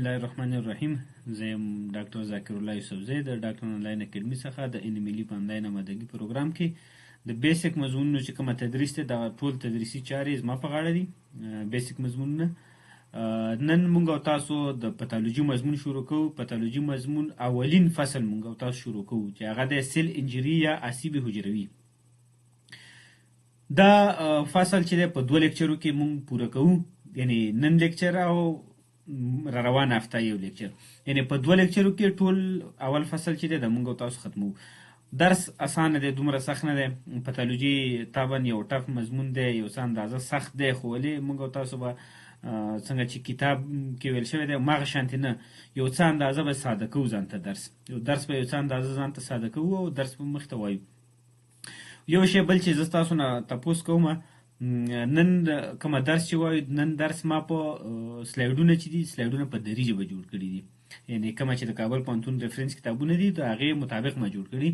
الله الرحمن الرحیم. زه یم ډاکټر ذاکر الله یوسفزی د ډاکټر آنلاین اکیډمي څخه د ان ملي په آنلاین آمادګي پروګرام کې د بیسیک مضمونونو چې کومه تدریس دی دغه ټول تدریسي چارې زما په غاړه دي. بیسیک مضمونونه نن موږ او تاسو د پاتالوژي مضمون شروع کوو. پاتالوژي مضمون اولین فصل موږ او تاسو شروع کوو چې هغه د سیل انجري یا آسیب حجروي. دا فصل چې دی په 2 لیکچرو کې موږ پوره کوو، یعنی نن لیکچر او را روان هفته یو لیکچر، یعنی په 2 لیکچرو کې ټول اول فصل چې دی د موږ او تاسو ختمو. درس اسانه دی، دومره سخت نه دی. پاتالوژي طبعا یو ټف مضمون دی، یو څه اندازه سخت دی، خو ولې موږ او تاسو به څنګه چې کتاب کې ویل شوی دی هماغه شانتې نه، یو څه اندازه به ساده کوو ځان ته. درس به یو څه اندازه ځان ته ساده کوو او درس به مخته وایو. یو شی بل چې زه تاسو نه تپوس کوم، نن کومه درس چې وایو، نن درس ما په سلایډونه چې دي سلایډونه په دري ژبه جوړ کړي دي، یعنی کومه چې د کابل پوهنتون ریفرنس کتابونه دي د هغې مطابق ما جوړ کړي.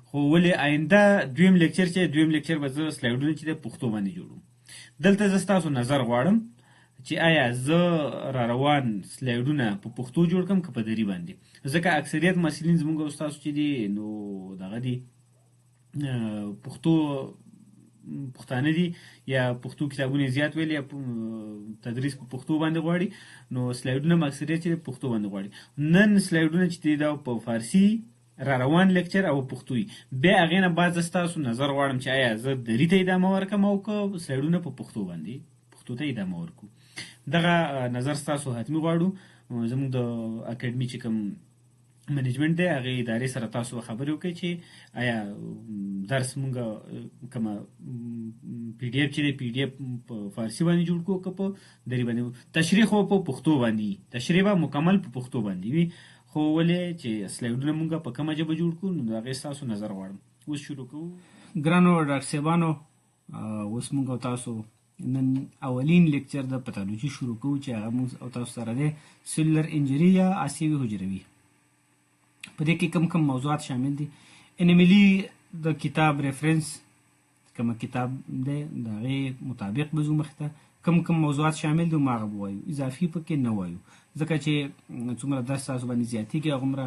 خو ولې آینده دویم لیکچر به زه سلایډونه چې د پښتو باندې جوړوم. دلته زه ستاسو نظر غواړم چې آیا زه را روان سلایډونه په پښتو جوړ کړم که په دري باندې، ځکه اکثریت محصلین زموږ او ستاسو چې دي نو دغه دي پښتانه دي یا پښتو کتابونه زیات ویل یا تدریس په پښتو باندې غواړي، نو سلایډونه اکثریت چې پښتو باندې غواړي. نن سلایډونه چې دي دا په فارسي را روان لیکچر او پښتوي. بیا هغې نه بعد زه ستاسو نظر غواړم چې آیا زه دري ته ادامه ورکړم او که سلایډونه په پښتو باندې پښتو ته ادامه ورکړو. دغه نظر ستاسو حتمي غواړو. زموږ د اکیډمي چې کوم منیجمنت دی هغې ادارې سره تاسو خبرې وکړئ چې آیا درس مونږ کومه پی ډي اف چې دی پی ډي اف په فارسي باندې جوړ کړو که په دري باندې. تشریح خو په پښتو باندې وي، تشریح به مکمل په پښتو باندې وي، خو ولې چې سلایډونه مونږ په کومه ژبه جوړ کړو نو د هغې ستاسو نظر غواړم. اوس شروع کوو. ګرانو ډاکټر صاحبانو، اوس مونږ او تاسو نن اولین لیکچر د پاتالوژي شروع کوو چې هغه مونږ او تاسو سره دی سیلولر انجري یا آسیب حجروي. په دې کې کم موضوعات شامل دي. ان ملي د کتاب ریفرنس کومه کتاب دی د هغې مطابق به ځو مخې ته. کم موضوعات شامل دي هماغه به وایو، اضافي پکې نه وایو، ځکه چې څومره درس تاسو باندې زیاتېږي هغومره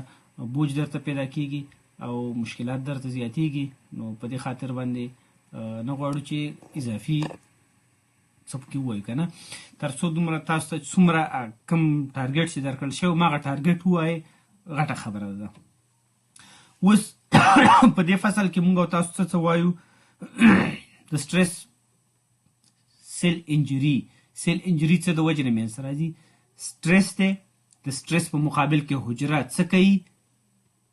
بوج درته پیدا کېږي او مشکلات درته زیاتېږي. نو په دې خاطر باندې نه غواړو چې اضافي څه پکې ووایو که نه، تر څو دومره تاسو ته څومره کم ټارګېټ چې درکړل شوی هماغه ټارګېټ ووایې، غټه خبره ده. اوس په دې فصل کې موږ او تاسو څه وایو؟ د سټرس سیل انجري. سیل انجري څه د وجې نه منځته راځي؟ سټرس دی، د سټرس په مقابل کې حجره څه کوي؟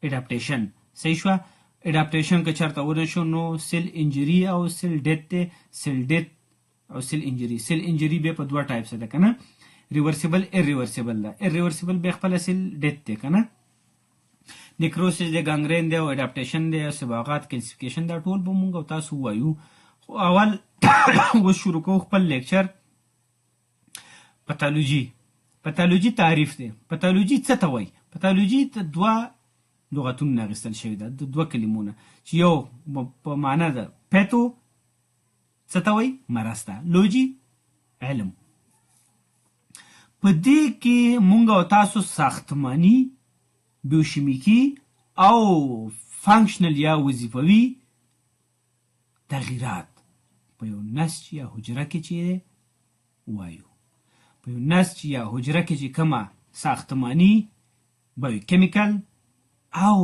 اډاپټیشن. صحیح شوه؟ اډاپټیشن که چېرته ونه شو نو سیل انجري او سیل ډیت دی. سیل ډیت او سیل انجري. سیل انجري بیا په 2 ټایپس ده که نه، ریورسیبل ایرریورسیبل ده. ایرریورسیبل بیا خپله سیل ډیت دی که نه، نیکروسس دی، ګانګرین دی او اډاپټیشن دی، سباغات، کلسیفیکیشن، دا ټول به مونږ او تاسو وایو. خو اول اوس شروع کوو خپل لیکچر. پاتالوژي. پاتالوژي تعریف دی. پاتالوژي څه ته وایي؟ پاتالوژي ته 2 لغتونه اخیستل شوي ده، د 2 کلمونه چې یو په معنا ده پیتو څه ته وایي؟ مرض ته، لوجي علم. په دې کې مونږ او تاسو ساختماني، بیوشیمیکي او فانکشنل یا وظیفوي تغییرات په یو نسج یا حجره کې چې وایو. په یو نسج یا حجره کې چې کومه ساختماني، بایوکیمیکل او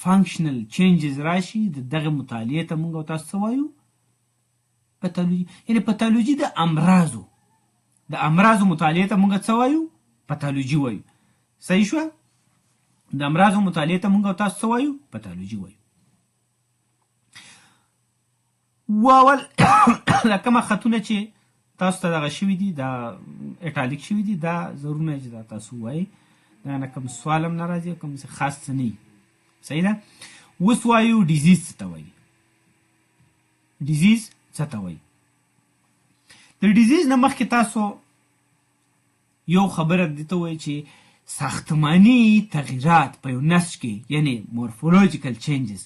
فانکشنل چینجز راشي، دغه مطالعې ته مونږ او تاسو څه وایو؟ پاتالوژي. یعنی پاتالوژي د امراضو مطالعې ته مونږ څه وایو؟ پاتالوژي وایو. صحیح شوه؟ د امراضو مطالعې ته مونږ او تاسو څه وایو؟ پاتالوژي وایو. اول دا کومه خطونه چې تاسو ته دغه شوي دي، دا اټالیک شوي دي، دا ضرور نه چې دا تاسو وایي، دا نه کوم سوال هم نه راځي، کوم څه خاص څه نه. صحیح ده؟ اوس وایو ډیزیز څه ته وایي. ډیزیز څه ته وایي؟ د ډیزیز نه مخکې تاسو یو خبره دې ته وایي چې ساختماني تغییرات په یو نسج کې، یعنی مورفولوژیکل چینجز.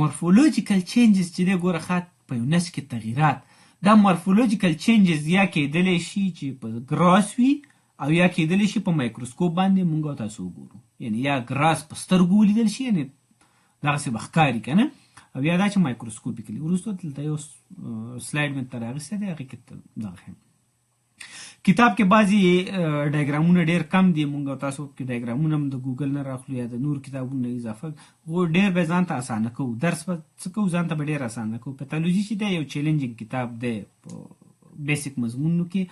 مورفولوژیکل چینجز چې دی ګوره خط په یو نسج کې تغییرات، دا مورفولوژیکل چینجز یا کېدلی شي چې په ګراس وي او یا کېدلی شي په مایکروسکوپ باندې مونږ او تاسو وګورو، یعنی یا ګراس په سترګو ولیدل شي، یعنی دغسې به ښکاري که نه، او یا دا چې مایکروسکوپیکلي. وروسته دلته یو سلایډ مې تر اخیستی دی، هغې کې دغه ښیم. کتاب کې بعضې ډایګرامونه ډېر کم دي، مونږ او تاسو کې ډایګرامونه هم د ګوګل نه راخلو یا د نور کتابونو نه اضافه، ډېر به ځان ته اسانه کوو، درس به څه کوو ځان ته به ډېر اسانه کوو. پیتالوژي چې دی یو چیلنجینګ کتاب دی په بیسیک مضمونو کې،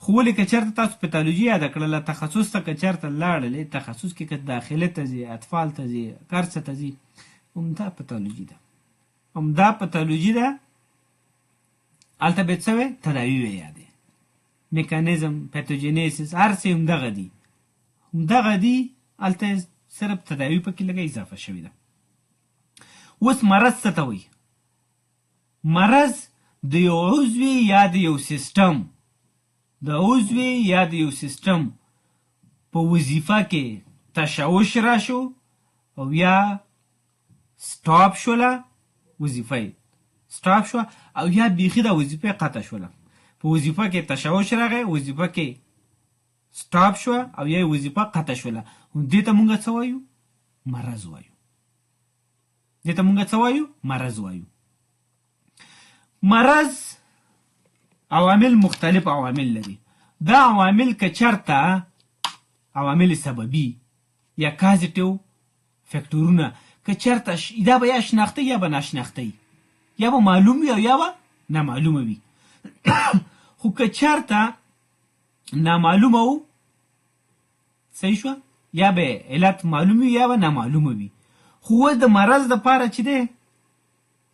خو ولې که چېرته تاسو پیتالوژي یاده کړله، تخصص ته که چېرته لاړلې، تخصص کې که داخله ته ځي، اطفال ته ځي، هر څه ته ځي، همدا پیتالوژي ده، همدا پیتالوژي ده. هلته به څه وی؟ تداوي به یادې، میکانیزم، پیتوجینیسیس، هر څه همدغه دي، همدغه دي، هلته صرف تداوي پکې لږه اضافه شوې ده. اوس مرض څه ته وایي؟ مرض د یو عضوي یا د یو سیسټم، د عضوي یا د یو سیسټم په وظیفه کې تشوش راشو او یا سټاپ شوله، وظیفه یې سټاپ شوه، او یا بیخي دا وظیفه قطع شوله. په وظیفه کې تشوش راغی، وظیفه کې سټاپ شوه، او یا وظیفه قطع شوله، دې ته مونږ څه وایو؟ مرض وایو. دې ته مونږ څه وایو؟ مرض وایو. مرض عوامل مختلف عوامل لري. دا عوامل که چرته عوامل سببي یا کازیټیو فکټورونه که چرته دا به یا شناخته یا به ناشناخته، یا به معلوم وي او یا به نامعلومه وي. خو که چرته نامعلومه و، صحیح شوه، یا به علت معلوم وي یا به نامعلومه وي. خو اوس د مرض دپاره چې دی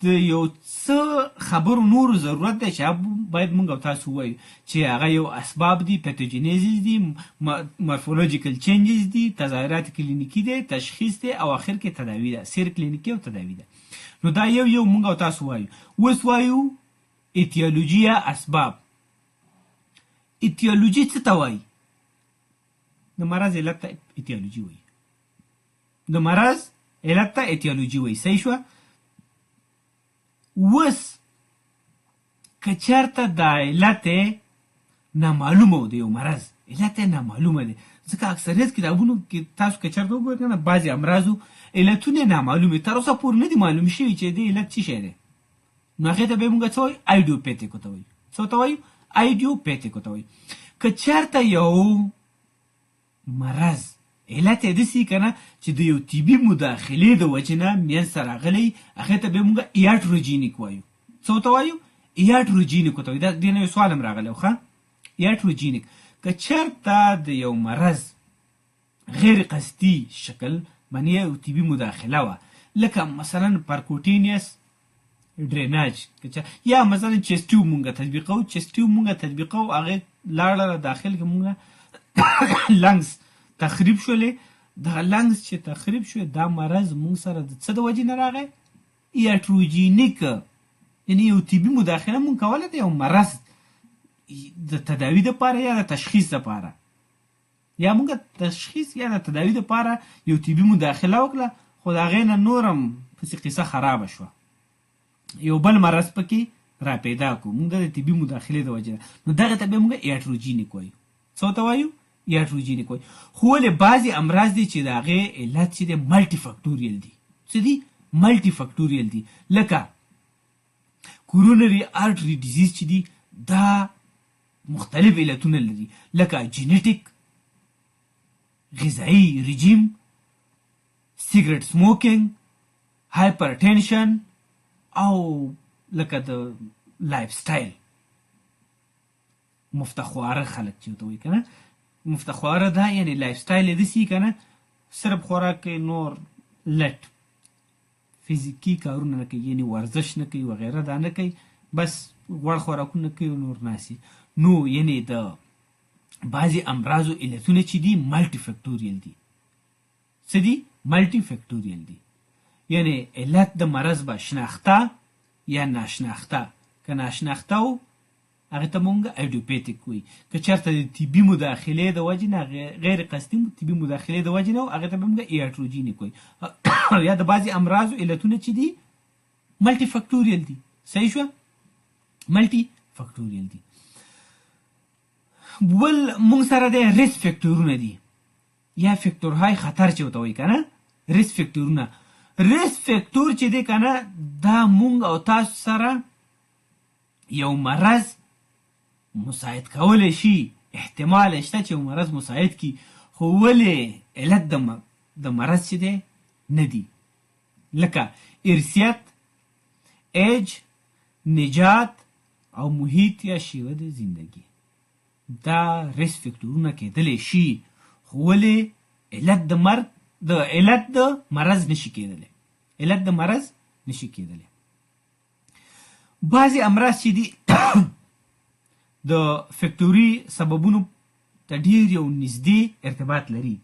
د یو څه خبرو نورو ضرورت دی چې باید مونږ او تاسو ووایو چې هغه یو اسباب دي، پیتوجینیزز دي، مورفولوژیکل چینجز دي، تظاهرات کلینیکي دی، تشخیص دی، او آخر کې تداوی ده، سیر کلینیکي او تداوی ده. نو دا یو مونږ او تاسو وایو. اوس وایو ایتیولوژي یا اسباب. ایتیولوژي څه ته وایي؟ د مرض علت ته ایتیولوژي وایي. د مرض علت ته ایتیولوژي وایي. صحیح شوه؟ اوس که چېرته دا علت نامعلومه و د یو مرض، علت نامعلومه دی، ځکه اکثریت کتابونو کې تاسو که چېرته وګورئ که نه بعضې امراضو علتونه نامعلوم دي، تر اوسه پورې نه دي معلوم شوي چې دې علت څه شی دی. نو هغې ته به یې مونږ څه وایو؟ ایډیوپیتیک ورته وایو. څه ورته وایو؟ ایډیوپیتیک ورته وایو. که چېرته یو مرض علت یې داسې که نه چې د یو طبي مداخلې د وجې نه منځته راغلی، هغې ته به یې مونږ ایاټروجینیک وایو. څه ورته وایو؟ ایاټروجینیک ورته وایو. دې نه یو سوال هم راغلی و، ښه؟ ایاټروجینیک. که چېرته د یو مرض غیر قصدي شکل باندې یو طبي مداخله وه، لکه مثلا پرکوټینیس ډریناج، یا مثلا چیست ټیوب مونږ تطبیقوو، چیست ټیوب مونږ تطبیقوو، هغې لاړه داخل کې مونږ لنګز تخریب شولې. دغه لنګز چې تخریب شوې، دا مرض مونږ سره د څه د وجې نه راغی؟ ایاټروجینیک، یعنی یو طبي مداخله مونږ کولی د یو مرض د تداوي دپاره یا د تشخیص دپاره، یا مونږ تشخیص یا د تداوي دپاره یو طبي مداخله وکړه، خو د هغې نه نور هم پسې قصه خرابه شوه، یو بل مرض پکې را پیدا کړو مونږ د طبي مداخلې د وجې نه. نو دغې ته بیا مونږ ایاټروجینیک وایو. څه ورته وایو؟ ایاټروجینیک وایو. خو ولې بعضې امراض دي چې د هغې علت چې دی ملټي فکټوریل دي. څه دي؟ ملټي فکټوریل دي. لکه کورونري ارټري ډیزیز چې دي، دا مختلف علتونه لري، لکه جینیټیک، غذایی رژیم، سیګریټ سموکینګ، هایپرټینشن، او لکه د لایف سټایل، مفتخواره خلک چې ورته وایي که نه، مفتخواره دا یعنی لایف سټایل یې داسې که نه صرف خوراک کوي، نور لټ فزیکي کارونه نه کوي، یعنی ورزش نه کوي وغیره، دا نه کوي، بس غوړ خوراکونه کوي او نور ناسي. نو یعنی د بعضې امراضو علتونه چې دي ملټي فکټوریل دي. څه دي؟ ملټي فکټوریل دي. یعنی علت د مرض به شناخته یا ناشناخته. که ناشناخته و هغې ته مونږ ایډیوپیتیک وایي. که چېرته د طبي مداخلې د وجې نه، غیر قصدي طبي مداخلې د وجې نه، هغې ته به مونږ ایاټروجینیک وایي. یا د بعضې امراضو علتونه چې دي ملټي فکټوریل دي. صحیح شوه؟ ملټي فکټوریل دي. ول مونږ سره د ریس فیکټورونه دي یا فیکټورهای خطر چې ورته وایي که نه ریس فیکټورونه. ریس فیکټور چې دی که نه دا مونږ او تاسو سره یو مرض مساعد کولی شي، احتمال شته چې یو مرض مساعد کی، خو ولې علت د مرض چې دی نه دي، لکه ارثیت، ایج، نجات او محیط یا شیوه د زندگی. دا ریس فیکټورونه کېدلی شي، خو ولې علت د مرض نشي کېدلی، علت د مرض نشي کېدلی. بعضې امراض چې دي د فیکټوري سببونو ته ډېر یو نږدې ارتباط لري،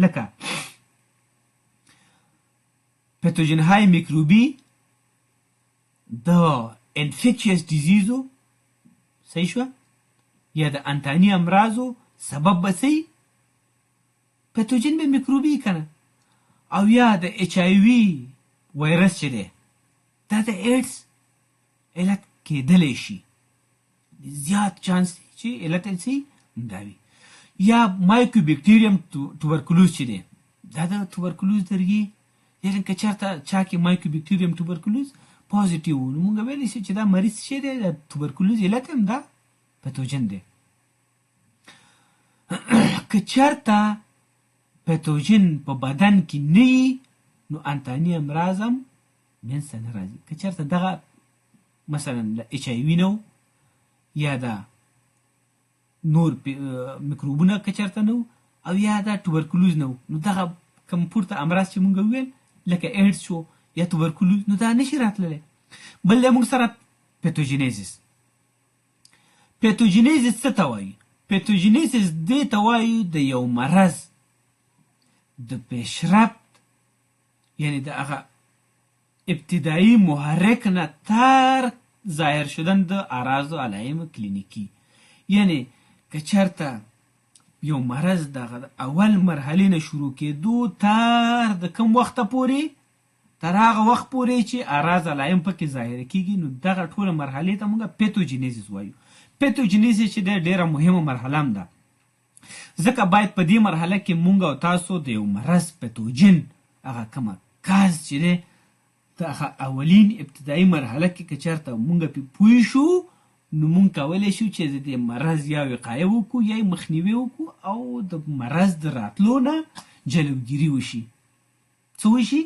لکه پتوجنهای میکروبي د انفیکشس ډیزیزو، صحیح شوه، یا د انتاني امراضو سبب به څه پتوجن به میکروبي که نه، او یا د ایچ آی وي وایرس چې دی دا د ایډز علت کېدلی شي، زیات چانس دی چې علت یې څه دا وي. یا مایکو بکټیریم توبرکلوز چې دی دا د توبرکلوز درګي، یعنې که چېرته چا کې مایکو بکټیریم توبرکلوز پازیټیو و نو مونږ ویلی شو چې دا مریض چې دی د توبرکلوز علت هم دا پتوجن دی. که چېرته پتوجن په بدن کې نه وي نو انتاني امراض هم منځته نه راځي. که چېرته دغه مثلا له ایچ آی وي نه یا دا نور میکروبونه که چېرته نه او یا دا توبرکلوز نه نو دغه کوم پورته امراض چې مونږ وویل لکه ایډز شو یا توبرکلوز نو دا نشي راتللی. بل دی مونږ سره پتوجنیزس. پتوجنیزس څه ته وایي؟ پتوجنیزس دې ته وایي د یو مرض د پیشرفت، یعنی د هغه ابتدایی محرک نه تر ظاهر شدن د اعراض و علایم کلینیکی. یعنی که چېرته یو مرض د اول مرحلې نه شروع کېدو تر د کم وخته پورې، تر هغه وخت پورې چې اعراض علایم پکې ظاهره کېږي نو دغه ټوله مرحلې ته موږ پیتوجنیزس وایو. پیتوجنیزس چې دی ډېره مهمه مرحله هم ده، ځکه باید په دې مرحله کې مونږ او تاسو د یو مرض پتوجن هغه کومه کاز چې دی د هغه اولین ابتدایي مرحله کې که چېرته مونږ پې پوه شو نو مونږ کولی شو چې د دې مرض یا وقایه وکړو یا یې مخنیوي وکړو او د مرض د راتلو نه جلوګیري وشي. څه وشي؟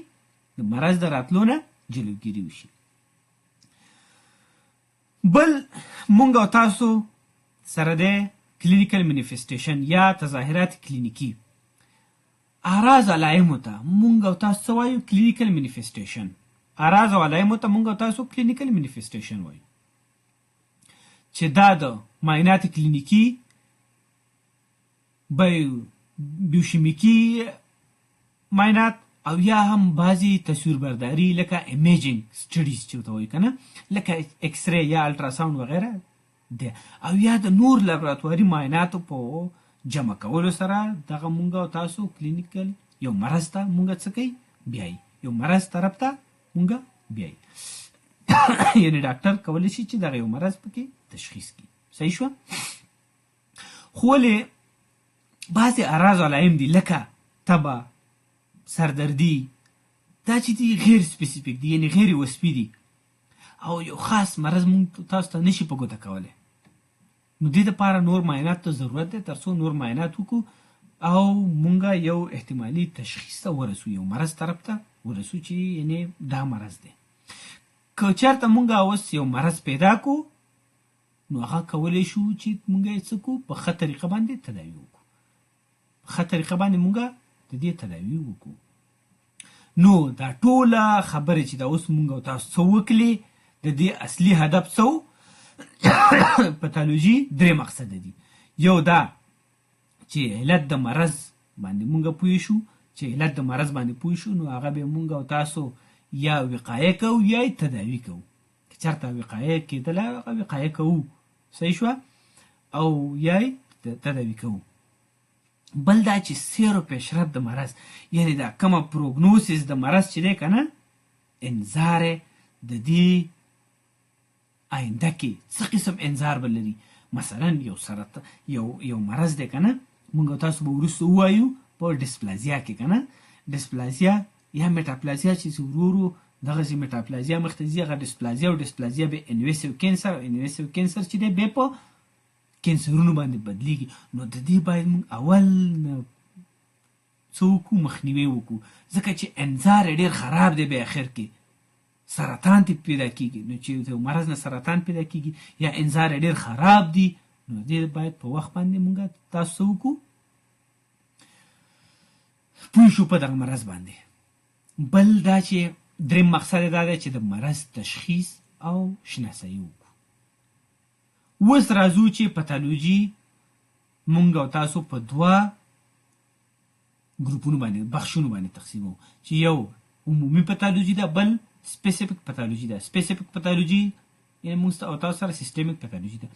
د مرض د راتلو نه جلوګیري وشي. بل مونږ او تاسو سره د کلینیکل منیفیسټیشن یا تظاهرات کلینیکی اعراض علایمو ته مونږ او تاسو څه وایو؟ کلینیکل منیفیسټیشن. اعراض او علایمو ته مونږ او تاسو کلینیکل منیفیسټیشن وایو، چې دا د معاینات کلینیکی، بیوشیمیکی معاینات او یا هم بعضی تصویربرداری لکه ایمیجینګ سټډیز چې ورته وایي که نه، لکه ایکس ری یا الټراساوند وغیره دی، او یا د نور لابراتواري معایناتو په جمع کولو سره دغه مونږ او تاسو کلینیکل یو مرض ته مونږ څه کوي؟ بیایي. یو مرض طرف ته مونږ بیایي. یعنې ډاکټر کولی شي چې دغه یو مرض پکې تشخیص کړي. صحیح شوه؟ خو ولې بعضې اعراض علایم دي لکه تبه، سردردي، دا چې دي غیر سپیسیفیک دي، یعنې غیر وصفي دي او یو خاص مرض مونږ تاسو ته نشي په ګوته کولی. نو دې دپاره نور معاینات ته ضرورت دی تر څو نور معاینات وکړو او مونږ یو احتمالي تشخیص ته ورسو، یو مرض طرف ته ورسو چې یعنې دا مرض دی. که چېرته مونږ اوس یو مرض پیدا کړو نو هغه کولی شو چې مونږ یې څه کړو؟ په ښه طریقه باندې تداوي وکړو. په ښه طریقه باندې مونږ د دې تداوي وکړو. نو دا ټوله خبرې چې دا اوس مونږ او تاسو څه وکړلې د دې اصلي هدف څه پتالوژي درې مقصده دي. یو دا چې علت د مرض باندې مونږ پوه شو، چې علت د مرض باندې پوه شو نو هغه به مونږ او تاسو یا وقایه کوو یا یې تداوي کوو. که چېرته وقایه کېدله هغه وقایه کوو، صحیح شوه، او یا یې تداوي کوو. بل دا چې سیر و پیشرفت د مرض، یعنې دا کومه پروګنوسیس د مرض چې دی که نه، انذار د دې آینده کې څه قسم انذار به لري. مثلا یو مرض دی کنه مونږ تاسو به وروسته ووایو په ډسپلازیا کې کنه ډسپلازیا یا میټاپلازیا چې ورو دغسې میټاپلازیا مخته ځي هغه ډسپلازیا او ډسپلازیا به انویسیو کینسر او انویسیو کینسر چې دی بیا په کینسرونو باندې بدلیږي. نو د دې باید مونږ اول څه وکړو مخنیوی وکړو ځکه چې انځار یې ډېر خراب دی بیا اخر کې سرطان ته پیدا کیږي. نو چې د مرض نه سرطان پیدا کیږي یا انځار ډېر خراب دی نو دې باید په وخت باندې مونږ تاسو وکړو پوه شو په دغه مرض باندې. بل دا چې دریم مقصد دا دی چې د مرض تشخیص او شناسایي وکړو. اوس راځو چې پتالوژي مونږ او تاسو په دوه ګروپونو باندې بخشونو باندې تقسیمو چې یو عمومي پتالوژي ده بل سپیسیفیک پتالوژي ده. سپیسیفیک پتالوژي یعنې مونږ او تاسو سره سیستمیک پتالوژي ده.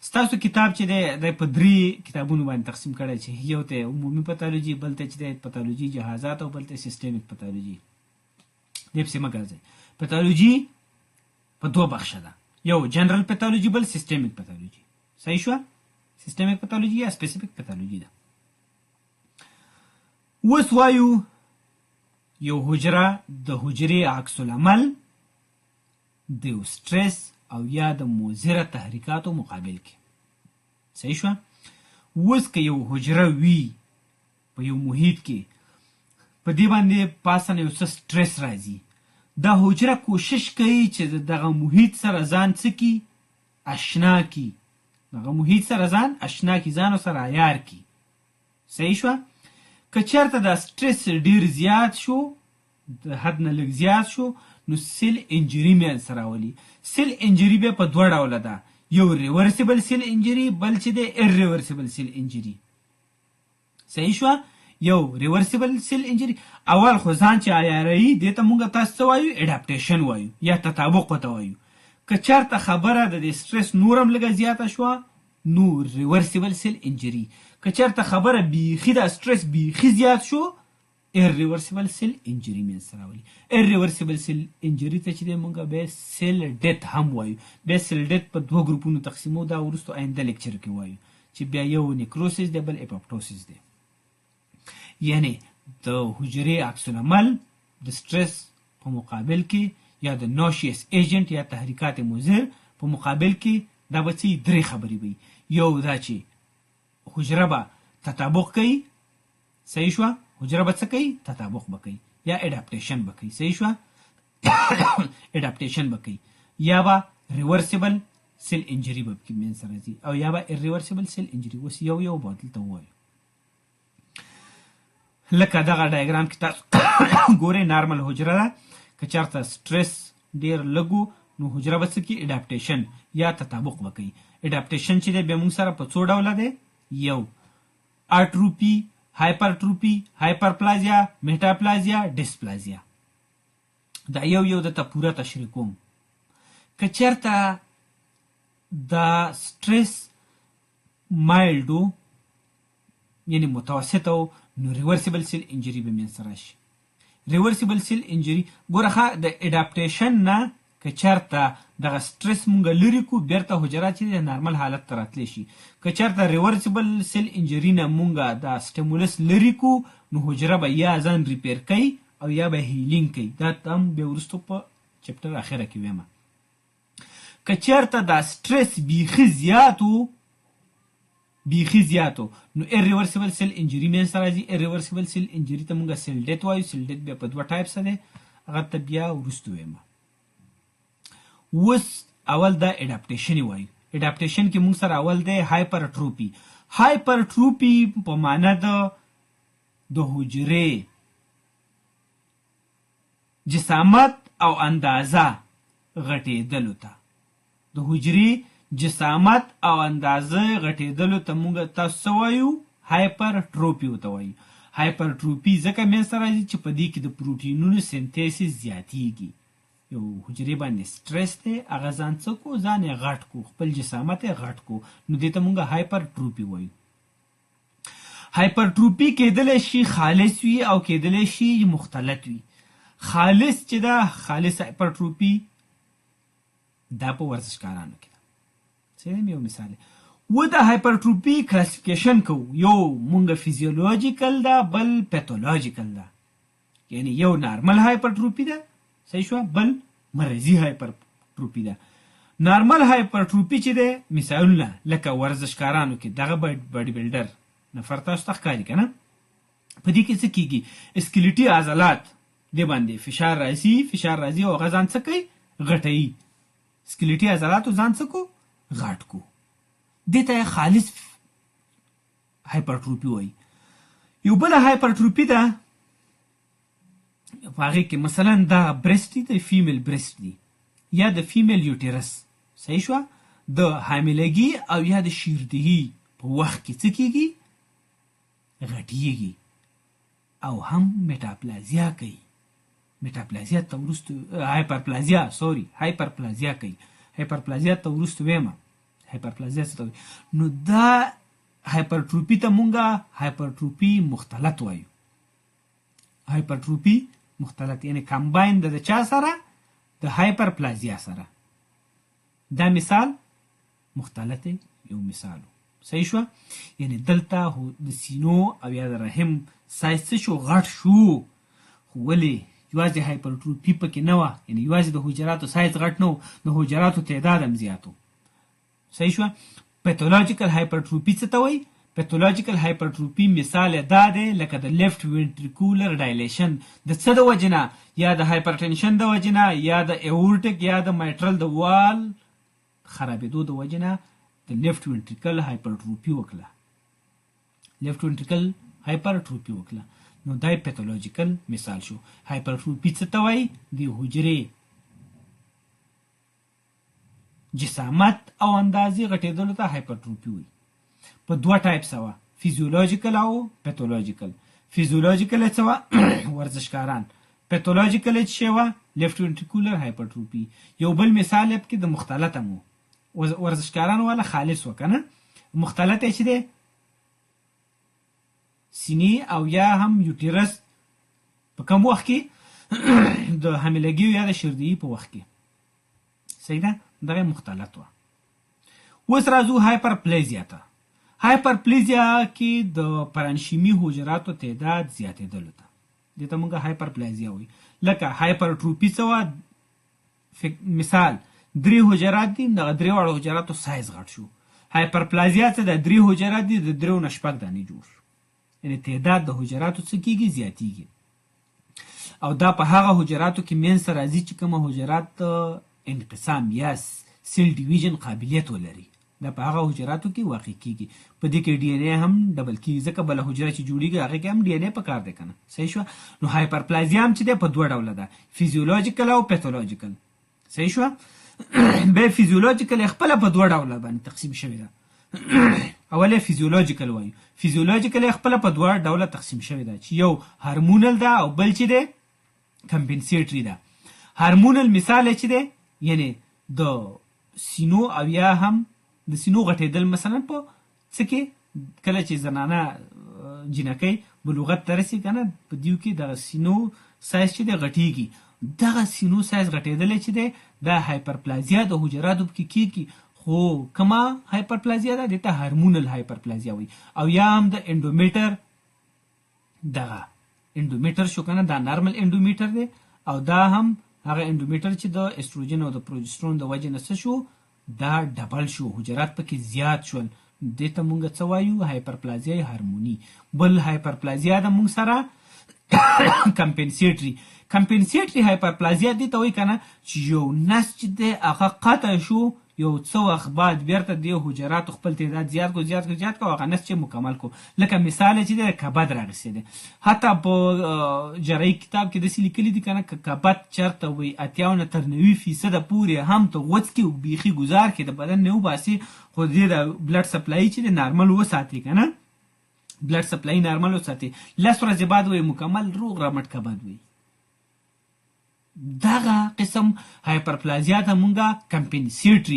ستاسو کتاب چې دی په 3 کتابونو باندې تقسیم کړی چې یو ته عمومي پتالوژي بل ته چې دی پتالوژي جهازات او بل ته سیستمیک پتالوژي. دې پسې مه ګرځئ. پتالوژي په 2 بخشه ده یو جنرال پتالوژي بل سیستمیک پتالوژي. صحیح شوه؟ سیستمیک پتالوژي یا سپیسیفیک پتالوژي ده. اوس وایو یو حجره د حجرې عکس العمل د یو سټرس او یا د مضره تحریکاتو مقابل کې. صحیح شوه؟ اوس که یو حجره وي په یو محیط کې په دې باندې پاسه نه یو څه سټرس راځي دا حجره کوشش کوي چې دغه محیط سره ځان څه کي اشنا کي دغه محیط سره ځان اشنا کي ځان سره عیار کي. صحیح شوه؟ که چېرته دا سټرس ډېر زیات شو د حد نه لږ زیات شو نو سیل انجري منځته راولي. سیل انجري بیا په 2 ډوله ده یو ریورسیبل سیل انجري بل چې دی ایرریورسیبل سیل انجري. صحیح شوه؟ یو ریورسیبل سیل انجري اول خو ځان چې عیاروي دې ته مونږ تاسو څه وایو اډاپټیشن وایو یا تطابق ورته وایو. که چېرته خبره د دې سټرس نور هم لږه زیاته شوه نو ریورسیبل سیل انجري. که چېرته خبره بیخي د سټرس بیخي زیات شو ایرریورسیبل سیل انجري منځته راولي. ایرریورسیبل سیل انجري ته چې دی مونږ بیا سیل ډیت هم وایو. بیا سیل ډیت په 2 ګروپونو تقسیمو دا وروستو آینده لیکچر کې وایو چې بیا یو نیکروسس دی بل اپوپټوسس دی. یعنی د حجرې عکس العمل د سټرس په مقابل کې یا د نوشیس ایجنټ یا تحریکات مضر په مقابل کې دا به څه 3 خبرې وي. یو دا چې حجره به تطابق کوي. صحیح شوه؟ حجره به څه کوي تطابق به کوي یا اډاپټیشن به کوي. صحیح شوه؟ اډاپټیشن به کوي یا به ریورسیبل سیل انجري به پکې منځته راځي او یا به ایرریورسیبل سیل انجري. اوس یو یو به دلته ووایو لکه دغه ډایګرام کې تاسو ګورئ نارمل حجره ده. که چېرته سټرس ډېر لږ نو حجره به څه کوي اډاپټیشن یا تطابق به کوي. اډاپټیشن چې دی بیا موږ سره په 2 ډوله دی یو اټروپي هایپرټروپي هایپرپلازیا میټاپلازیا ډسپلازیا. دا یو د ته پوره تشریح کوم. که چېرته دا سټرس مایلډو یعنی متوسط او نو ریورسیبل سیل انجري به منځته راشي. ریورسیبل سیل انجري ګوره د اډاپټیشن نه که چېرته دغه سټرس مونږ لرې کړو بیرته حجره چې د نارمل حالت ته راتلی شي. که چېرته ریورسیبل سیل انجري نه مونږ دا سټیمولس لرې کړو نو حجره به یا ځان ریپیر کوي او یا به هیلینګ کوي. دا هم بیا وروستو په چپټر اخره کې وایم. که چېرته دا سټرس بیخي زیاتو نو ایرریورسیبل سیل انجري منځته راځي. ایرریورسیبل سیل انجري ته مونږ سیل ډیت وایو. سیل ډیت بیا په 2 ټایپسه دی هغه ته بیا وروستو وایم. اوس اول دا اډاپټیشن وایو. اډاپټیشن کې مونږ سره اول دی هایپرټروپي. هایپرټروپي په معنا د حجرې جسامت او اندازه غټېدلو ته د حجرې جسامت او اندازه غټېدلو ته مونږ تاسو وایو هایپرټروپي ورته وایو. هایپرټروپي ځکه منځته راځي چې په دې کې د پروټینونو سنتیسس زیاتیږي. یو حجرې باندې سټرس دی هغه ځان څه کو ځان یې غټ کو خپل جسامت یې غټ کو نو دې ته مونږ هایپرټروپي وایو. هایپرټروپي کېدلی شي خالص وي او کېدلی شي مختلط وي. خالص چې دا خالص هایپرټروپي دا په ورزشکارانو کې ده. یو مثال و د هایپرټروفي کلاسیفیکیشن کوو، یو مونږ فیزیولوژیکل ده، بل پیتولوژیکل ده. یعنی یو نارمل هایپرټروفي ده، صحیح شو، بل مرضی هایپرټروفي ده. نارمل هایپرټروفي چې ده مثالونه لکه ورزشکارانو کې دغه باډي بلډر نفر تاسو ته ښکاري که نه، په دې کې څه کېږي، اسکلیټي عضلات دې باندې فشار راځي او هغه ځان څه کوي، غټوي. اسکلیټي عضلاتو ځان څه کو، غټ کو. دې ته خالص هایپرټروفي وایي. یو بله هایپرټروفي ده په هغې کې مثلا دا برست دی، د فیمیل برست دی یا د فیمیل یوټیرس، صحیح شوه، د حاملګي او یا د شیردهي په وخت کې څه کېږي، غټیږي او هم میټاپلازیا کوي. میټاپلازیا ته وروسته هایپرپلازیا کوي. هایپرپلازیا ته وروسته ویمه هایپرپلازیا څه ته وایي. نو دا هایپرټروفي ته مونږه هایپرټروفي مختلط وایو. هایپرټروفي مختلط یعنی کمباین د چا سره، د هایپرپلازیا سره. دا مثال مختلط یو مثالو، صحیح شو. یعنی دلته د سینو او یا د رحم سایز څه شو، غټ شو، خو ولې یوازې هایپرټروفي پکې نه وه، یعنی یوازې د حجراتو سایز غټ نه و، د حجراتو تعداد هم زیات و، صحیح شو. پیتولوژیکل هایپرټروفي څه ته وایي؟ پیتولوژیکل هایپرټروفي مثال دا دی لکه د لیفت وینټریکولر ډایلیشن د څه د وجې نه، یا د هایپرټنشن د وجې نه، یا د ایورټک یا د مایټرل د وال خرابېدو د وجې نه د لیفت وینټریکل هایپرټروفي وکړه، لیفت وینټریکل هایپرټروفي وکړه. نو دا پیتولوژیکل مثال شو. هایپرټروفي څه ته وایي؟ د حجرې جسامت او اندازې غټېدلو ته هایپرټروفي وایي. په دوه ټایپس وه، فیزیولوژیکل او پیتولوژیکل. فیزیولوژیکل څه وه؟ ورزشکاران. پیتولوژیکل څه شی وه؟ لیفت وینټریکولر هایپرټروفي. یو بل مثال یې پکې د مختلط هم و، ورزشکارانو والا خالص و که نه، مختلط یې چې دی سینې او یا هم یوټیرس په کوم وخت کې د حاملګي یا د شیردهي په وخت کې، صحیح ده، دغه مختلط وه. اوس راځو هایپرپلیزیا ته. هایپرپلیزیا کې د پرانشیمي حجراتو تعداد زیاتېدلو ته، دې ته موږ هایپرپلیزیا وایي. لکه هایپرټروفي څه وه؟ مثال 3 حجرات دي، دغه 3 واړو حجراتو سایز غټ شو. هایپرپلازیا څه ده؟ 3 حجرات دي، د 3 نه 4 دانې جوړ شو، یعنی تعداد د حجراتو څه کېږي، زیاتېږي. او دا په هغه حجراتو کې منځته راځي چې کومه حجرات انقسام یا سیل ډیویژن قابلیت ولري، دا په هغه حجراتو کې واقع کېږي. په دې کې ډي ان اے هم ډبل کېږي، ځکه بله حجره چې جوړېږي هغې کې هم ډي ان اے پکار دی که نه، صحیح شوه. نو هایپرپلازیا هم چې دی په 2 ډوله ده، فیزیولوژیکل او پیتولوژیکل، صحیح شوه. بیا فیزیولوژیکل خپله په 2 ډوله باندې تقسیم شوې ده. اول یې فیزیولوژیکل وایو. فیزیولوژیکل خپله په 2 ډوله تقسیم شوې ده، چې یو هارمونل ده او بل چې دی کمپنسیټري ده. هارمونل مثال چې دی یعنی د سینو او یا هم د سینو غټېدل، مثلا په څه کې کله چې زنانه جنکۍ بلوغت ته رسي که نه، په دیو کې دغه سینو سایز چې دی غټېږي. دغه سینو سایز غټېدلی چې دی دا هایپرپلازیا د حجراتو پکې کېږي. خو کومه هایپرپلازیا ده؟ دې ته هارمونل هایپرپلازیا وایي. او یا هم د انډومیټر، دغه انډومیټر شو که نه، دا نارمل انډومیټر دی، او دا هم هغه انډومیټر چې د استروجن او د پروجسترون د وجې نه څه شو، دا ډبل شو، حجرات پکې زیات شول. دې ته مونږ څه وایو؟ هایپرپلازیا هارموني. بل هایپرپلازیا ده مونږ سره کمپنسیټري. کمپنسیټري هایپرپلازیا دې ته وایي که نه، چې یو نس چې دی هغه قطع شو، یو څه وخت بعد بیرته د حجراتو خپل تعداد زیات کو هغه نس چې مکمل کو. لکه مثال چې دی کبد راغیستی دی. حتی په جراحي کتاب کې داسې لیکلي دي که نه، که کبد چېرته وایي 80 نه تر 90% پورې هم ته غوڅ کړي او بیخي ګزار کړي، د بدن نه وباسي، خو د دې د بلډ سپلای چې دی نارمل وساتي که نه، بلډ سپلای نارمل وساتي، 10 ورځې بعد وایي مکمل روغ رمټ کبد وایي. دغه قسم هایپرپلازیا ته مونږه کمپنسیټري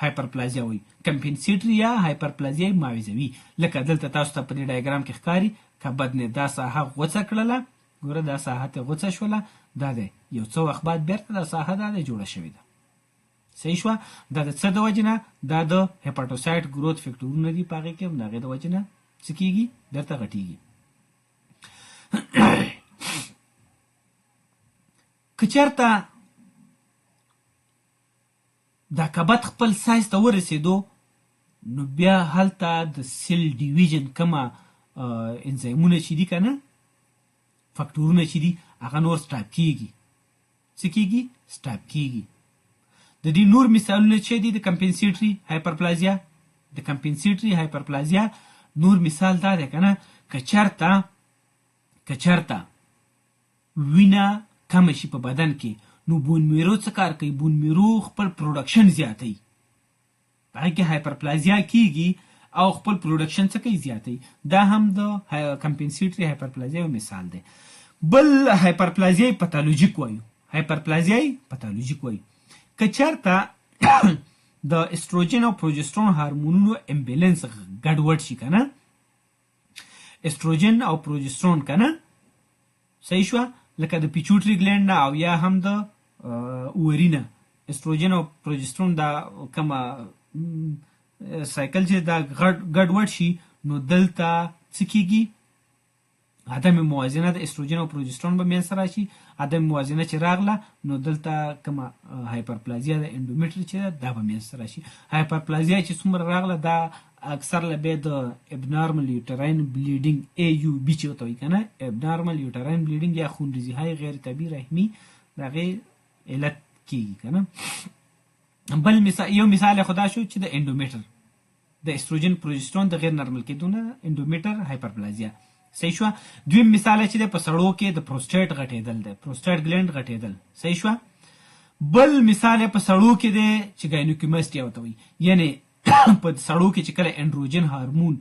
هایپرپلازیا وایي. کمپنسیټري یا هایپرپلازیا معاوضوي. لکه دلته تاسو ته په دې ډایګرام کې ښکاري، کبد نه دا ساحه غوڅه کړله، ګوره دا ساحه ته غوڅه شوله، دا دی یو څه وخت بعد بیرته دا ساحه دا دی جوړه شوې ده، صحیح شوه. دا د څه د وجې نه؟ دا د هیپاټوسایټ ګروث فیکټورونه دي، په هغې کې هم د هغې د وجې نه څه کېږي؟ درته غټېږي. که چېرته دا کبد خپل سایز ته ورسېدو، نو بیا هلته د سیل ډیویژن کومه انزایمونه چې دي که نه، فکټورونه چې دي، هغه نور سټاپ کېږي. څه کېږي؟ سټاپ کېږي. د دې نور مثالونه چې دي د کمپنسیټري هایپرپلازیا، د کمپنسیټري هایپرپلازیا نور مثال دا دی که نه، که چېرته وینه کمه شي په بدن کې، نو بون میرو څه کار کوي؟ بون میرو خپل پروډکشن زیاتوي، په هغې کې هایپرپلازیا کېږي او خپل پروډکشن څه کوي؟ زیاتوي. دا هم د کمپنسیټري هایپرپلازیا یو مثال دی. بل هایپرپلازیا پاتالوژیک وایو، هایپرپلازیا پاتالوژیک وایو. که چېرته د استروجن او پروجسترون هارمونونو امبیلنس ګډوډ شي که نه، استروجن او پروجسترون که نه، صحیح شوه، لکه د پیچوټري ګلینډ نه او یا هم د اووري نه استروجن او پروجسترون دا کومه سایکل چې دا ګډوډ شي، نو دلته څه کېږي؟ عدم موازنه د استروجن او پروجسترون به منځته راشي. عدم موازنه چې راغله، نو دلته کومه هایپرپلازیا د انډومیټر چې ده، دا به منځته راشي. هایپرپلازیا چې څومره راغله، دا اکثر له بیا د ابنارمل یوټراین بلیډینګ AUB چې ورته وایي که نه، ابنارمل یوټراین بلیډینګ یا خونریزیهای غیر طبیعي رحمي، د هغې علت کېږي که نه. بل مثال، یو مثال یې خو دا شو چې د انډومیټر د استروجن پروجسترون د غیر نارمل کېدو نه انډومیټر هایپرپلازیا. صحیح شوه. دویم مثال چې دی په سړو کې د پروسټیټ غټېدل دی، پروسټیټ ګلینډ غټېدل. صحیح شوه. بل مثال په سړو کې دی چې ګاینوکیمسټیا ورته وایي، یعنې په سړو کې چې کله انډروجن هارمون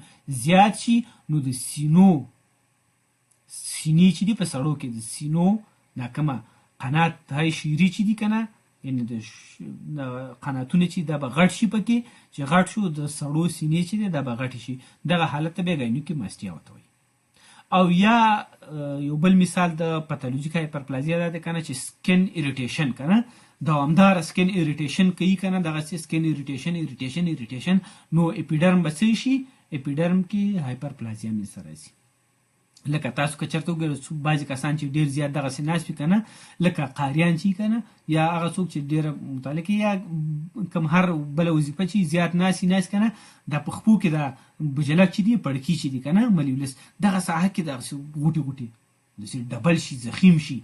زیات شي، نو د سینې چې دي په سړو کې د سینو دا کومه قنات های شیري چې دي که نه، یعنې د قناتونه چې دا به غټ شي، پکې چې غټ شو د سړو سینې چې دی دا به غټې شي، دغه حالت ته بیا ګاینوکیمسټیا ورته وایي. او یا یو بل مثال د پاتالوژیک هایپرپلازیا دا دی که نه، چې سکن اریټیشن که نه، دوامدار سکن اریټیشن کوي که نه، دغسې سکن اریټیشن، نو اپیډرم به څه شي؟ اپیډرم کې هایپرپلازیا منځته راځي. لکه تاسو که چېرته وګورئ، بعضې کسان چې ډېر زیات دغسې ناست وي که نه، لکه قاریان چې که نه، یا هغه څوک چې ډېره مطالعه کوي، یا کوم هر بله وظیفه چې زیات ناست که نه، دا په خپو کې دا بجلک چې دي، پړکي چې دي که نه، ملیولس، دغه ساحه کې دغسې غوټې داسې ډبل شي، زخیم شي،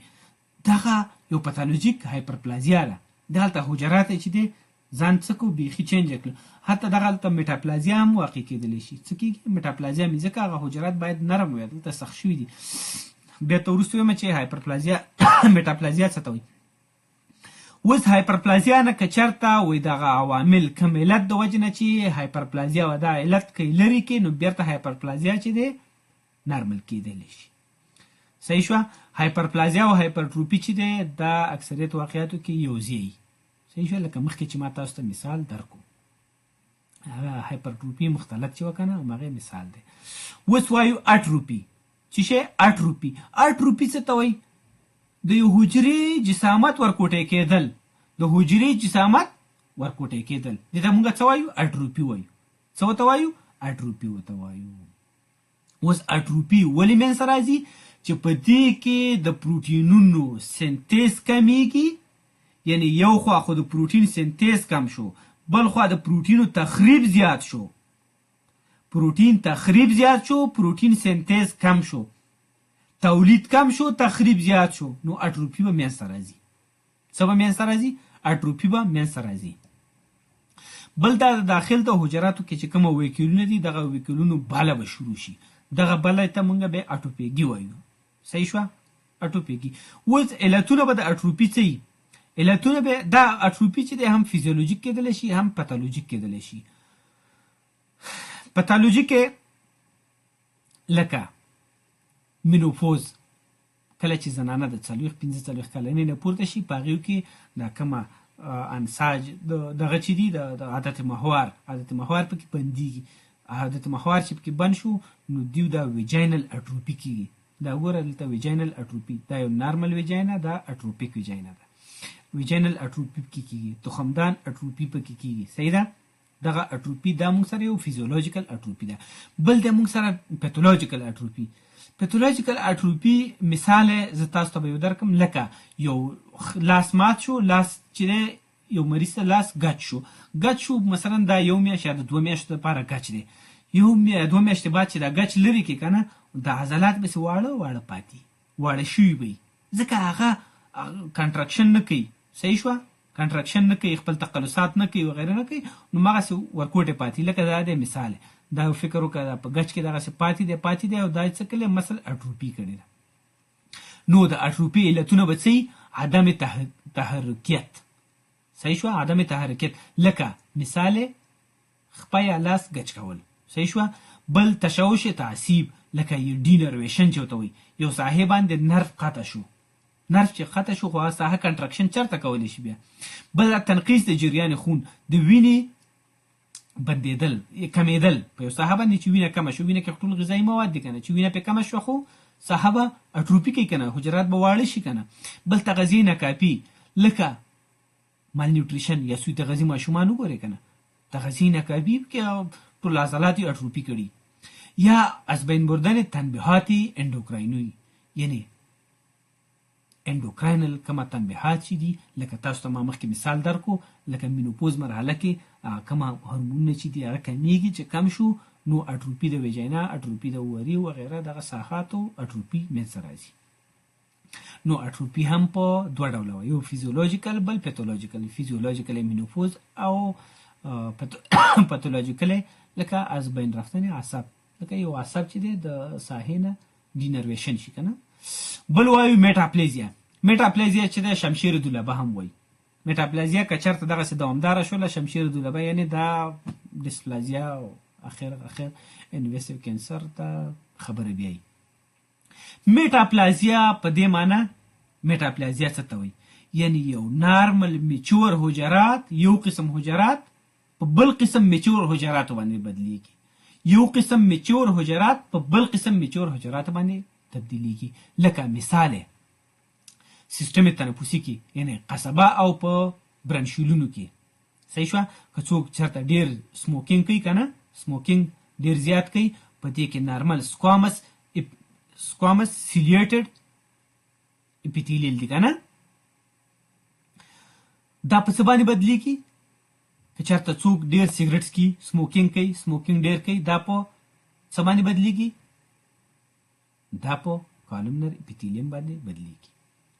دغه یو پاتالوژیک هایپرپلازیا ده. دلته حجرات چې دی ځان څه کو بیخي چینج کړل. حتی دغه هلته میټاپلازیا هم واقع کېدلی شي. څه کېږي؟ میټاپلازیا مې ځکه هغه حجرات باید نرم وي، دلته سخت شوي دي. بیا ته وروسته وایم چې هایپرپلازیا میټاپلازیا څه ته وایي. اوس هایپرپلازیا نه که چېرته وایي دغه عوامل کوم علت د وجې نه چې هایپرپلازیا و دا علت کوي لرې کړي، نو بیرته هایپرپلازیا چې دی نارمل کېدلی شي. صحیح شوه. هایپرپلازیا او هایپرټروپي چې دی دا اکثریت واقعیاتو کې یو ځای. صحیح شوه. لکه مخکې چې ما تاسو ته مثال درکو، هغه هایپرټروپي مختلط چې وه که نه، همغې مثال دی. اوس وایو اټروپي. چې شی اټروپي څه ته وایي؟ د یو حجرې جسامت ورکوټی کېدل، د حجرې جسامت ورکوټی کېدل، دې ته مونږ څه وایو؟ اټروپي وایو. څه ورته وایو؟ اټروپي ورته وایو. اوس اټروپي ولې منځته راځي؟ چې په دې کې د پروټینونو سنتیز کمیږي، یعنی یو خوا خو د پروټین سنتیز کم شو، بل خوا د پروټینو تخریب زیات شو، پروټین سنتیز کم شو، تولید کم شو، تخریب زیات شو، نو اټروپي به منځته راځي. څه به منځته راځي؟ اټروپي به منځته راځي. بل دا د داخل د حجراتو کې چې کومه ویکیولونه دي، دغه ویکیولونو بله به شروع شي، دغه بله ته مونږ بیا اټوپیګي وایو. صحیح شوه. اټوپیګي. اوس علتونه به د اټروپي څه وي؟ علتونه به دا اټروپي چې دی هم فیزیولوژیک کېدلی شي، هم پاتالوژیک کېدلی شي. پاتالوژیک لکه مینوپوز، کله چې زنانه د 40-45 کلنۍ نه پورته شي، په هغې کې دا کومه انساج دغه چې دي د عادت محور پکې بندېږي. عادت محور چې پکې بند شو، نو دیو دا ویجاینل اټروپي کېږي. دا ګوره دلته ویجاینل اټروپي، دا یو نارمل ویجاینا، دا اټروپیک ویجاینا ده. ویجینل اټروپي پکې کیږي، تخمدان اټروپي پکې کیږي. صحیح ده؟ دغه اټروپي دا موږ سره یو فیزیولوژیکل اټروپي ده. بل د موږ سره پیتولوژیکل اټروپي. پیتولوژیکل اټروپي مثال زه تاسو ته به یو درکم، لکه یو لاس مات شو، لاس چې یو مریض ته لاس ګچ شو مثلا دا یو میاشت یا د 2 میاشتو لپاره ګچ دی. 2 میاشتې بعد چې دا ګچ لرې کړي که نه، دا عضلات بهسې واړه پاتې، واړه شوي به وي، ځکه هغه کنټراکشن نه کوي. صحیح شوه؟ کنټراکشن نه کوي، خپل تقلصات نه کوي وغیره نه کوي، نو مغسې ورکوټې پاتې. لکه دا دی مثال، دا یو فکر وکړه په ګچ کې دغسې پاتې دی او دا څه کړی مسل اټروپي کړې ده. نو د اټروپي علتونه به څه عدم تحرکیت. صحیح شوه؟ عدم تحرکیت. لکه مثال خپه یا لاس ګچ کول. صحیح شوه؟ بل تشوش تعصیب، لکه ډینرویشن چې ورته وایي، یو ساحې باندې نرف قطع شو، نرف چې قطع شو خو هغه ساحه کنټراکشن چېرته کولی شي بیا. بل تنقیص د جریان خون، د وینې بندېدل، کمیدل په یو ساحه باندې چې وینه کمه شو. وینه کې ټول غذایي مواد دي که نه، چې وینه پرې کمه شوه خو ساحه به اټروپي کوي که نه، حجرات به واړه شي که نه. بل تغذیې ناکافي، لکه مالنیوټریشن یا سوی تغذیې ماشومان وګورئ که نه، تغذیې ناکافي کې ټول عضلات یې اټروپي کړي. یا از بین بردن تنبیهات اندوکراینوي، یعنی اندوکراینل کومه تنبیهات چې دي، لکه تاسو ته ما مخکې مثال درکو، لکه مینوپوز مرحله کې کومه هورمونونه چې دي هغه کمیږي، چې کم شو نو اټروپي د ویجینا، اټروپي د اووري وغیره دغه ساحاتو اټروپي منځته راځي. نو اټروپي هم په 2 ډوله وي، یو فیزیولوژیکل بل پیتولوژیکل. فیزیولوژیکل مینوپوز او پاتولوژیکل لکه از بین رفتن عصب، لکه یو عصب چې دی د ساحې نه ډینرویشن شي که نه. بل وایو میټاپلیزیا. میټاپلیزیا چې دی شمشیر دولبه هم وایي. میټاپلیزیا که چېرته دغسې دوامداره شوله، شمشیر دولبه یعنې دا ډسپلازیا او اخر انویسیو کینسر ته خبره بیایي. میټاپلازیا په دې معنی، میټاپلازیا څه ته وایي؟ یعنی یو نارمل میچور حجرات، یو قسم حجرات په بل قسم میچور حجراتو باندې بدلیږي. یو قسم میچور حجرات په بل قسم میچور حجراتو باندې تبدیلیږي. لکه مثال سیستم تنفسي کې، یعنی قصبه او په برنشولونو کې. صحیح شوه؟ که څوک چېرته ډېر سموکینګ کوي که نه، سموکینګ ډېر زیات کوي، په دې کې نارمل سکوامس سیلیټډ اپیتیلیل دی که نه، دا په څه باندې بدلیږي؟ که چېرته څوک ډېر سیګرټ څکي، سموکینګ کوي، سموکینګ ډېر کوي، دا په څه باندې بدلیږي؟ دا په کالمنر اپیتیلیم باندې بدلیږي.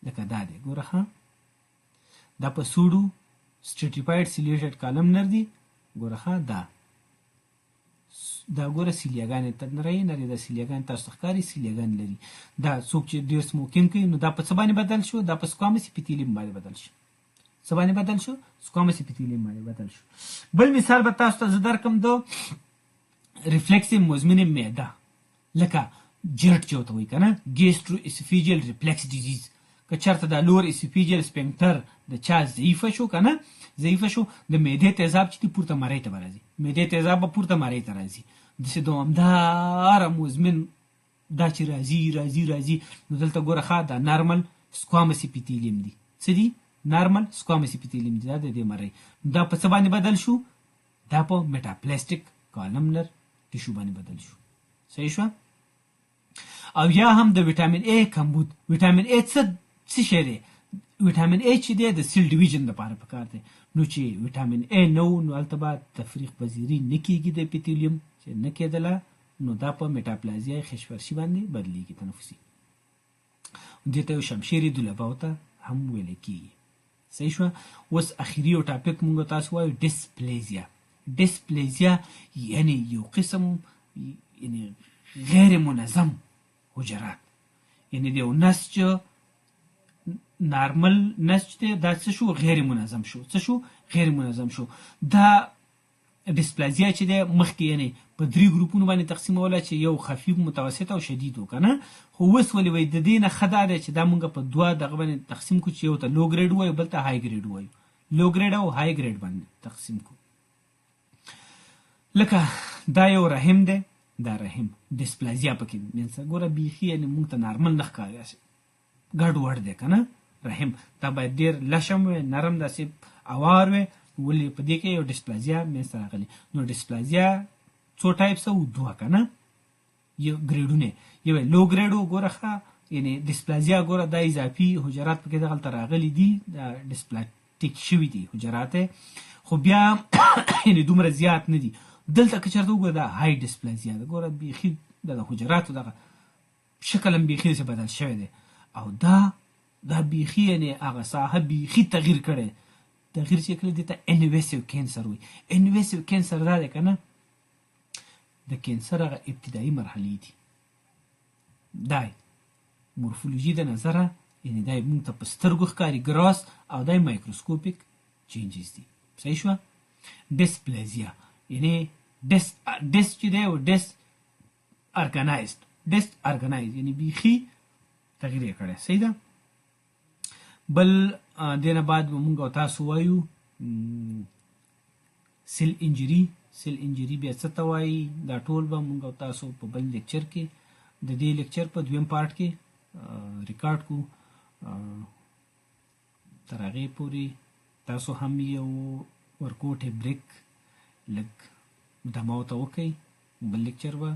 لکه دا دی ګوره ښه، دا په سوډو سټریټیفاید سیلیټډ کالمنر دی. ګوره ښه، دا ګوره سیلیاګانې ته نری دا سیلیاګانې تاسو ته ښکاري، سیلیاګانې لري. دا څوک چې ډېر سموکینګ کوي نو دا په څه باندې بدل شو؟ دا په سکوامس اپیتیلیم باندې بدل شو. څه باندې بدل شو؟ سکوامس اپیتیلیم باندې بدل شو. بل مثال به تاسو ته زه درکم د ریفلیکسیو مزمن معده، لکه جرټ چې ورته وایي که نه، ګیسټرو اسوفیجیل ریفلیکس ډیزیز. که چېرته دا لور اسوفیجیل سپنکټر د چا ضعیفه شو که نه، ضعیفه شو، د معدې تیزاب چې دی پورته مرۍ ته به راځي، معدې تیزاب به پورته مرۍ ته راځي. داسې دوامداره مزمن دا چې راځي نو دلته ګوره ښه، دا نارمل سکوامس اپیتیلیم دی. څه دی؟ نارمل سکوامس اپیتیلیم دی، دا د دې مرۍ. دا په څه باندې بدل شو؟ دا په میټاپلاسټیک کالمنر ټیشو باندې بدل شو. صحیح شوه؟ او یا هم د ویټامین ای کمبود. ویټامین ای څه شی دی؟ ویټامین ای چې دی د سیل ډیویژن لپاره پکار دی. نو چې ویټامین ای نه و نو هلته به تفریق پذیري نه کېږي د اپیتیلیم، چې نه کېدله نو دا په میټاپلازیا خشفرشي باندې بدلیږي تنفسي. دې ته یو شمشیر دولبه ورته هم ویلی کېږي. صحیح شوه؟ اوس اخري یو ټاپک مونږ تاسو وایو ډسپلیزیا. ډسپلیزیا یعنی یو قسم یعنی غیر منظم حجرات، یعنی د یو نسج نارمل نسج دی، دا څه شو؟ غیر منظم شو. څه شو؟ غیر منظم شو. دا ډسپلازیا چې دی مخکې یعنی په 3 ګروپونو باندې تقسیموله، چې یو خفیف، متوسط او شدید و که نه. خو اوس ولې وایي د دې نه ښه دا دی چې دا مونږ په 2 دغه باندې تقسیم کړو، چې یو ته لو ګریډ وایو، بل ته های ګریډ وایو. لو ګریډ او های ګریډ باندې تقسیم کړو. لکه دا یو رحم دی، دا رحم ډسپلازیا پکې منځته ګوره بیخي یعنې مونږ ته نارمل نه ښکاري، ګډ وډ دی که نه، رحم دا باید ډېر لشم وي، نرم داسې اوار وي، ولې په دې کې یو ډسپلازیا منځته راغلي. نو ډسپلازیا څو ټایپس او دوه که نه یو ګریډونه، یو لو ګریډ وګوره ښه، یعنې ډسپلازیا ګوره دا اضافي حجرات پکې دغلته راغلي دي، دا ډسپلاټیک شوي دي حجرات خو بیا یعنې دومره زیات نه دي. دلته که چېرته وګوره دا های ډسپلازیا ده، ګوره بیخي د حجراتو دغه شکل هم بیخي داسې بدل شوی دی، او دا بیخي یعنې هغه ساحه بیخي تغییر کړی. تغییر چې کړی دې ته انویسیو کینسر وایي. انویسیو کینسر دا دی که نه، د کینسر هغه ابتدایي مرحلې دي. دا مورفولوژي د نظره یعنې دا موږ ته په سترګو ښکاري ګراس، او دا مایکروسکوپیک چینجز دي. صحیح شوه. ډسپلازیا یعنې ډس چې دی او ډس ارګنایزد یعنې بیخي تغییر یې کړی. صحیح ده. بل دې نه بعد به مونږ او تاسو وایو سیل انجري بیا څه ته وایي، دا ټول به مونږ او تاسو په بل لیکچر کې د دې لیکچر په دویم پارټ کې ریکارډ کو. تر هغې پورې تاسو هم یو ورکوټې بریک لږ دمه ورته وکئ، بل لیکچر به